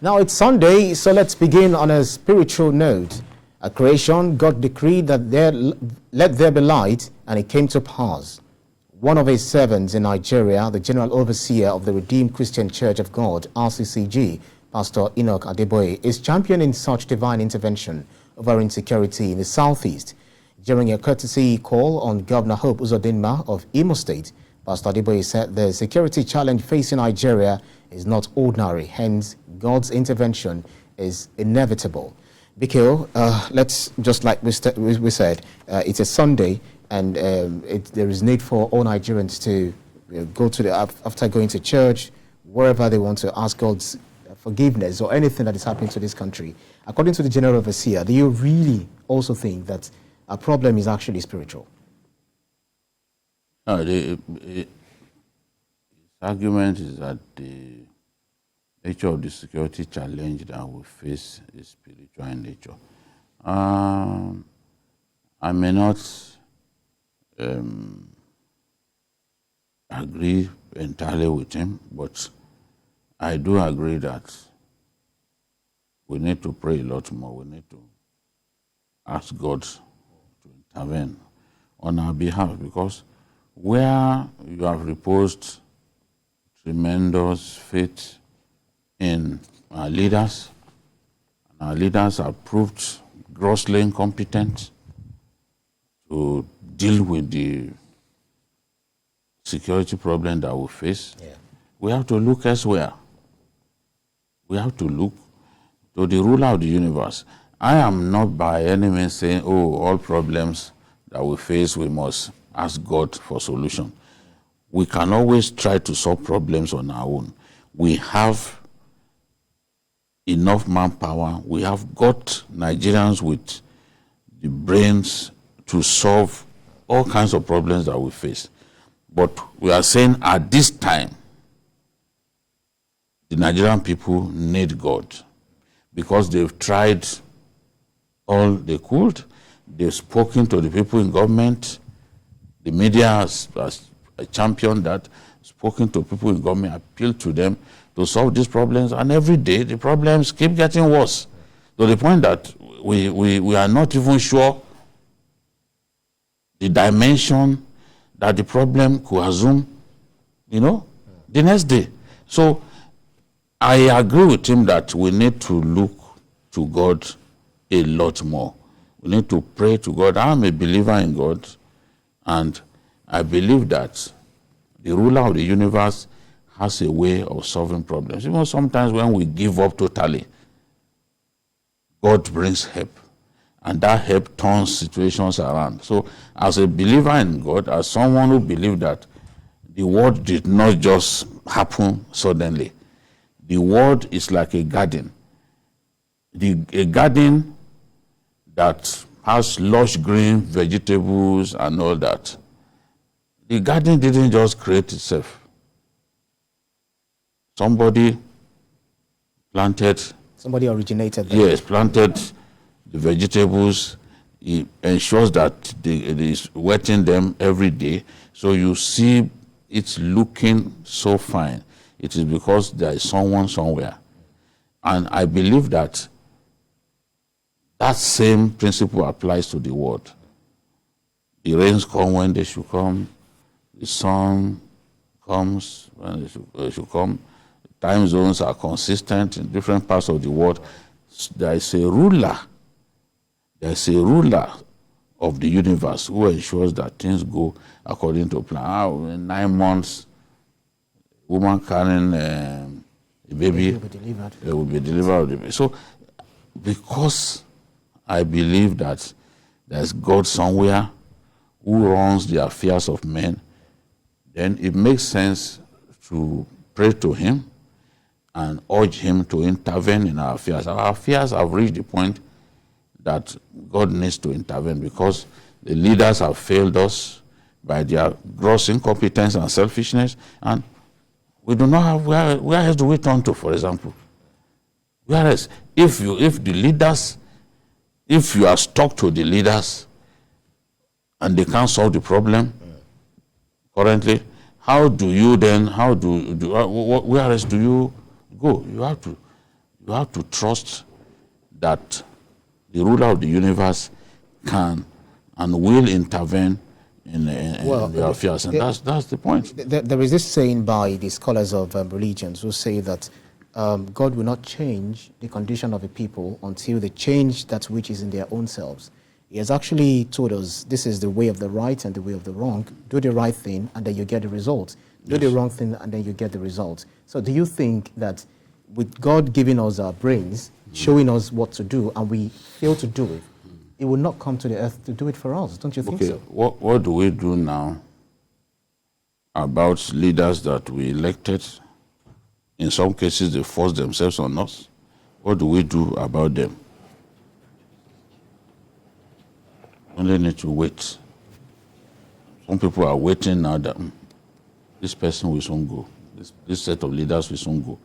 Now it's Sunday, so let's begin on a spiritual note. At creation, God decreed that let there be light, and it came to pass. One of his servants in Nigeria, the General Overseer of the Redeemed Christian Church of God, RCCG, Pastor Enoch Adeboye, is championing such divine intervention over insecurity in the southeast. During a courtesy call on Governor Hope Uzodinma of Imo State, Pastor Adeboye said the security challenge facing Nigeria is not ordinary, hence God's intervention is inevitable. Bikil, let's, just like we said, it's a Sunday, and there is need for all Nigerians to go to after going to church, wherever they want to ask God's forgiveness or anything that is happening to this country. According to the General Overseer, do you really also think that our problem is actually spiritual? No, his argument is that the nature of the security challenge that we face is spiritual in nature. I may not agree entirely with him, but I do agree that we need to pray a lot more. We need to ask God to intervene on our behalf, because where you have reposed tremendous faith in our leaders, and our leaders have proved grossly incompetent to deal with the security problem that we face, we have to look elsewhere. We have to look to the ruler of the universe. I am not by any means saying, oh, all problems that we face, we must ask God for solution. We can always try to solve problems on our own. We have enough manpower. We have got Nigerians with the brains to solve all kinds of problems that we face. But we are saying at this time, the Nigerian people need God, because they've tried all they could. They've spoken to the people in government. The media has championed that, spoken to people in government, appealed to them to solve these problems, and every day the problems keep getting worse, to the point that we are not even sure the dimension that the problem could assume, the next day. So I agree with him that we need to look to God a lot more. We need to pray to God. I'm a believer in God, and I believe that the ruler of the universe has a way of solving problems. Even sometimes when we give up totally, God brings help, and that help turns situations around. So as a believer in God, as someone who believes that the world did not just happen suddenly, the world is like a garden. A garden that has lush green vegetables and all that. The garden didn't just create itself. Somebody originated that. Yes, planted the vegetables. He ensures that it is wetting them every day. So you see it's looking so fine. It is because there is someone somewhere. And I believe that that same principle applies to the world. The rains come when they should come. The sun comes when they should come. Time zones are consistent in different parts of the world. There is a ruler. There is a ruler of the universe who ensures that things go according to plan. In 9 months, woman carrying a baby will be delivered. So, because I believe that there's God somewhere who runs the affairs of men, then it makes sense to pray to him and urge him to intervene in our affairs. Our affairs have reached the point that God needs to intervene, because the leaders have failed us by their gross incompetence and selfishness, and we do not have where else do we turn to, for example? Whereas if you are stuck to the leaders and they can't solve the problem currently, where else do you go? You You have to trust that the ruler of the universe can and will intervene in their affairs, and that's the point. There is this saying by the scholars of religions who say that God will not change the condition of a people until they change that which is in their own selves. He has actually told us this is the way of the right and the way of the wrong. Do the right thing and then you get the result. Do the wrong thing and then you get the result. So do you think that with God giving us our brains, showing us what to do, and we fail to do it, it will not come to the earth to do it for us? Don't you think so? What do we do now about leaders that we elected? In some cases, they force themselves on us. What do we do about them? Only need to wait. Some people are waiting now that this person will soon go. This set of leaders will soon go.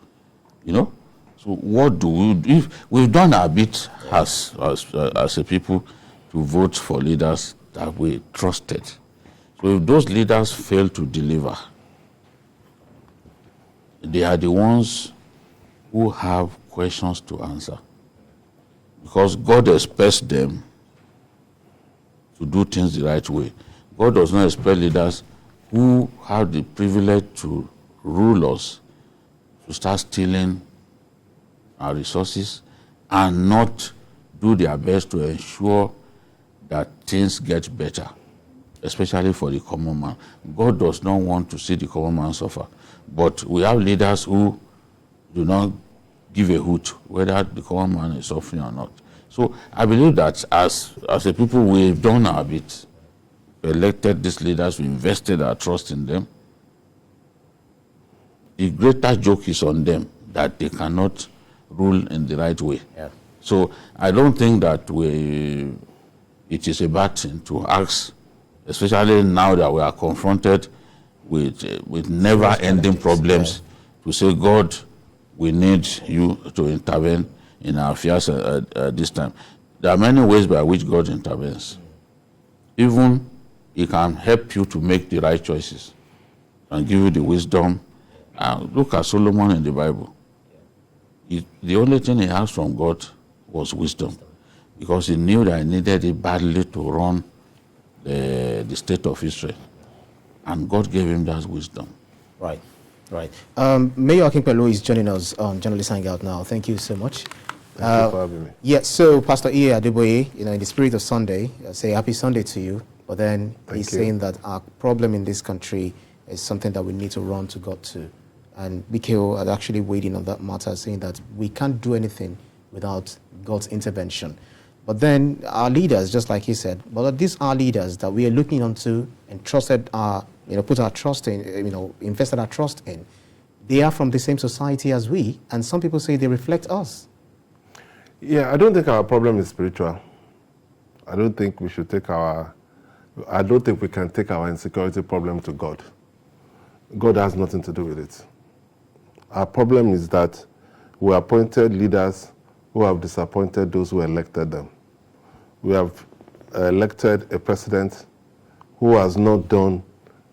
You know? So what do we do? If we've done our bit as a people to vote for leaders that we trusted. So if those leaders fail to deliver, they are the ones who have questions to answer. Because God expects them to do things the right way. God does not expect leaders who have the privilege to rule us to start stealing our resources and not do their best to ensure that things get better, especially for the common man. God does not want to see the common man suffer. But we have leaders who do not give a hoot whether the common man is suffering or not. So I believe that as a people, we've done our bit. We elected these leaders, we invested our trust in them. The greater joke is on them that they cannot rule in the right way. Yeah. So I don't think that it is a bad thing to ask, especially now that we are confronted with never-ending problems, to say, God, we need you to intervene in our affairs at this time. There are many ways by which God intervenes. Even He can help you to make the right choices and give you the wisdom. Look at Solomon in the Bible. The only thing he asked from God was wisdom, because he knew that he needed it badly to run the state of Israel. And God gave him that wisdom. Right. Mayor Akinpelu is joining us on Journalist Hangout now. Thank you so much. Thank you for having me. Yeah, so Pastor E. Adeboye, in the spirit of Sunday, say happy Sunday to you. But then he's saying that our problem in this country is something that we need to run to God to. And BKO had actually weighed in on that matter, saying that we can't do anything without God's intervention. But then our leaders, just like he said, well, these are leaders that we are looking onto and trusted our, put our trust in, invested our trust in. They are from the same society as we, and some people say they reflect us. Yeah, I don't think our problem is spiritual. I don't think we can take our insecurity problem to God. God has nothing to do with it. Our problem is that we appointed leaders who have disappointed those who elected them. We have elected a president who has not done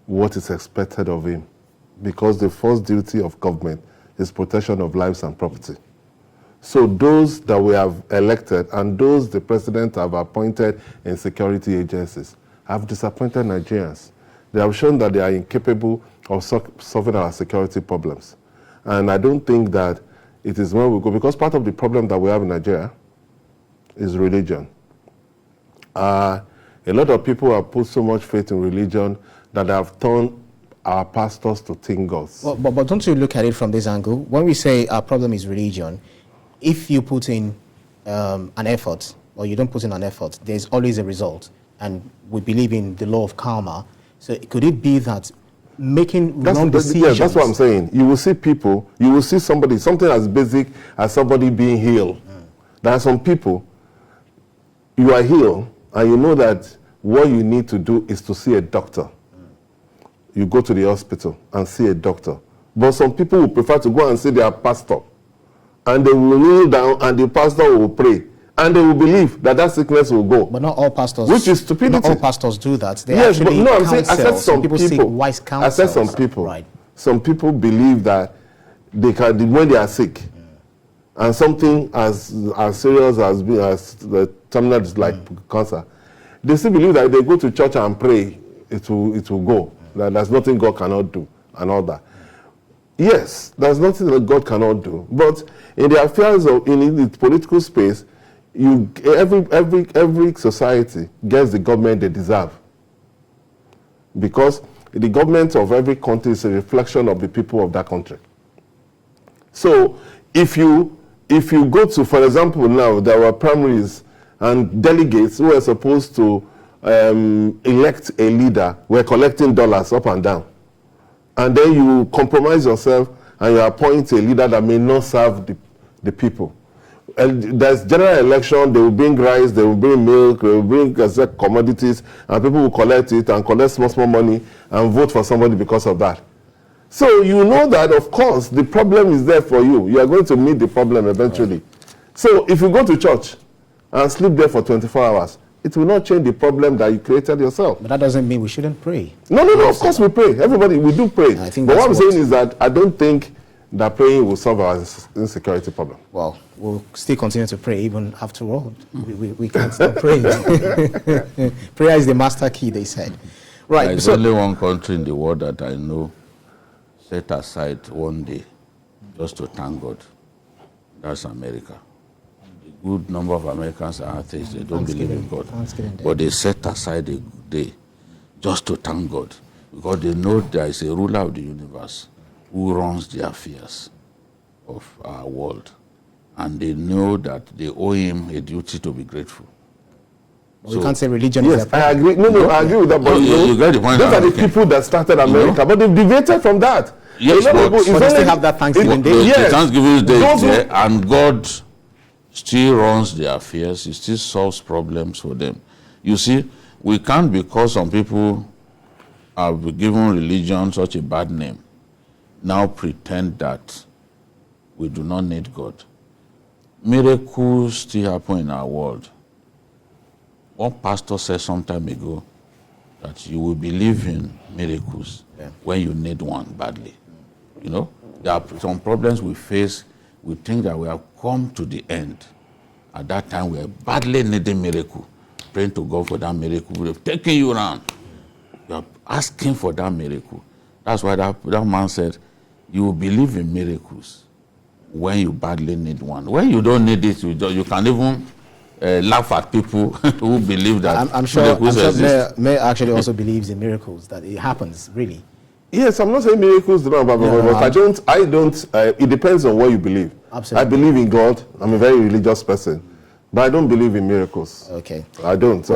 what is expected of him, because the first duty of government is protection of lives and property. So those that we have elected and those the president have appointed in security agencies have disappointed Nigerians. They have shown that they are incapable of solving our security problems. And I don't think that it is when we go, because part of the problem that we have in Nigeria is religion. A lot of people have put so much faith in religion that they have turned our pastors to think gods. Well, but don't you look at it from this angle? When we say our problem is religion, if you put in an effort or you don't put in an effort, there's always a result. And we believe in the law of karma. So could it be that making wrong decisions? Yeah, that's what I'm saying. You will see people, you will see somebody, something as basic as somebody being healed. There are some people, you are healed, and you know that what you need to do is to see a doctor. You go to the hospital and see a doctor. But some people will prefer to go and see their pastor. And they will kneel down and the pastor will pray. And they will believe that that sickness will go. But not all pastors. Which is stupidity. Not all pastors do that. They yes, but actually no, I'm saying, I said some people. Seek wise counsel. I said some people. Right. Some people believe that they can, when they are sick, and something as serious as the terminal like cancer, they still believe that if they go to church and pray, it will go. That there's nothing God cannot do and all that. Yes, there's nothing that God cannot do. But in the affairs of in the political space, every society gets the government they deserve, because the government of every country is a reflection of the people of that country. So if you go to, for example, now there were primaries and delegates who were supposed to elect a leader were collecting dollars up and down, and then you compromise yourself and you appoint a leader that may not serve the people. And there's general election, they will bring rice, they will bring milk, they will bring commodities, and people will collect it and collect small money and vote for somebody because of that. So you know that, of course, the problem is there for you. You are going to meet the problem eventually. Right. So if you go to church and sleep there for 24 hours, it will not change the problem that you created yourself. But that doesn't mean we shouldn't pray. No, of course we pray. Everybody, we do pray. I think but what I'm saying is that I don't think that praying will solve our insecurity problem. Well, we'll still continue to pray even after all. We can't stop praying. Prayer is the master key, they said. Right. There's only one country in the world that I know set aside one day just to thank God. That's America. A good number of Americans are atheists. They don't believe in God. But they set aside a day just to thank God, because they know there is a ruler of the universe who runs the affairs of our world. And they know that they owe him a duty to be grateful. So, we can't say religion is a I agree. No, I agree with that. But you get the point. Those are the people that started America, but they've deviated from that. Yes, but they still have that Thanksgiving Day. Yes. Thanksgiving Day is there, and God still runs their affairs. He still solves problems for them. You see, we can't, because some people have given religion such a bad name, now pretend that we do not need God. Miracles still happen in our world. One pastor said some time ago that you will believe in miracles when you need one badly. You know, there are some problems we face. We think that we have come to the end. At that time, we are badly needing miracle, praying to God for that miracle. We have taken you around. You are asking for that miracle. That's why that man said, you will believe in miracles when you badly need one. When you don't need it, you can even laugh at people who believe that. I'm sure Mayor actually also believes in miracles, that it happens, really. Yes, I'm not saying miracles do not happen, but I don't, it depends on what you believe. Absolutely. I believe in God. I'm a very religious person, but I don't believe in miracles. Okay. I don't.